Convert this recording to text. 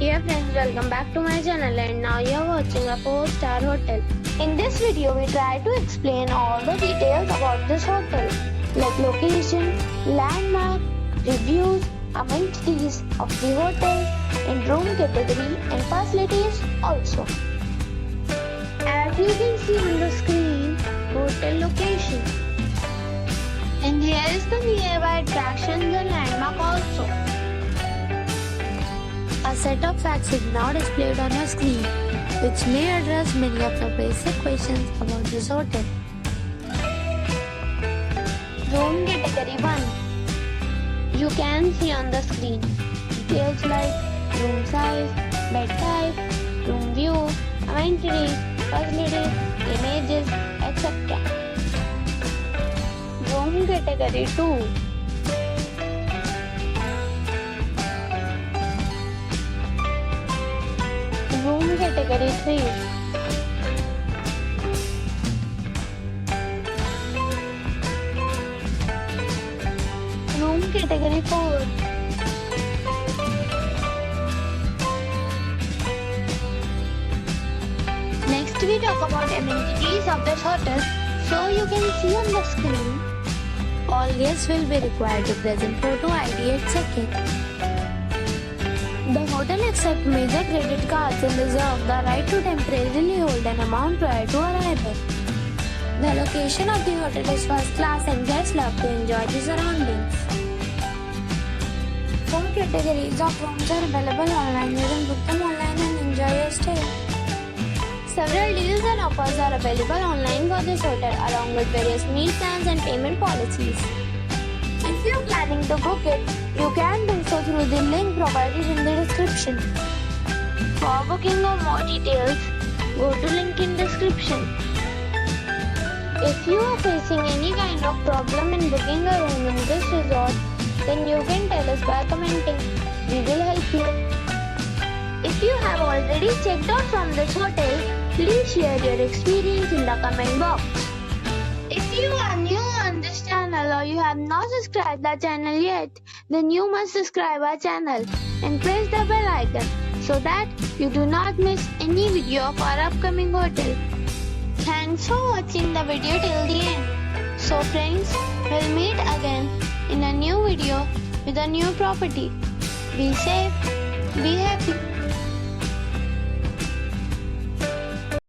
Dear friends, welcome back to my channel, and now you are watching a 4-star hotel. In this video, we try to explain all the details about this hotel, like location, landmark, reviews, amenities of the hotel, and room category and facilities also. As you can see on the screen, hotel location. And here is the nearby attractions and landmark also. A set of facts is now displayed on your screen, which may address many of the basic questions about this hotel. Room category 1. You can see on the screen details like room size, bed type, room view, amenities, facilities, images, etc. Room category 2. Room category 3. Room category 4. Next we talk about amenities of this hotel. So you can see on the screen, all guests will be required to present photo ID at check-in. The hotel accepts major credit cards and reserves the right to temporarily hold an amount prior to arrival. The location of the hotel is first class and guests love to enjoy the surroundings. 4 categories of rooms are available online. You can book them online and enjoy your stay. Several deals and offers are available online for this hotel, along with various meal plans and payment policies. If you are planning to book it, you can do so through the link provided in the description. For booking or more details, go to link in description. If you are facing any kind of problem in booking a room in this resort, then you can tell us by commenting. We will help you. If you have already checked out from this hotel, please share your experience in the comment box. If you are new on this channel or you have not subscribed the channel yet, then you must subscribe our channel and press the bell icon so that you do not miss any video of our upcoming hotel. Thanks for watching the video till the end. So friends, we'll meet again in a new video with a new property. Be safe, be happy.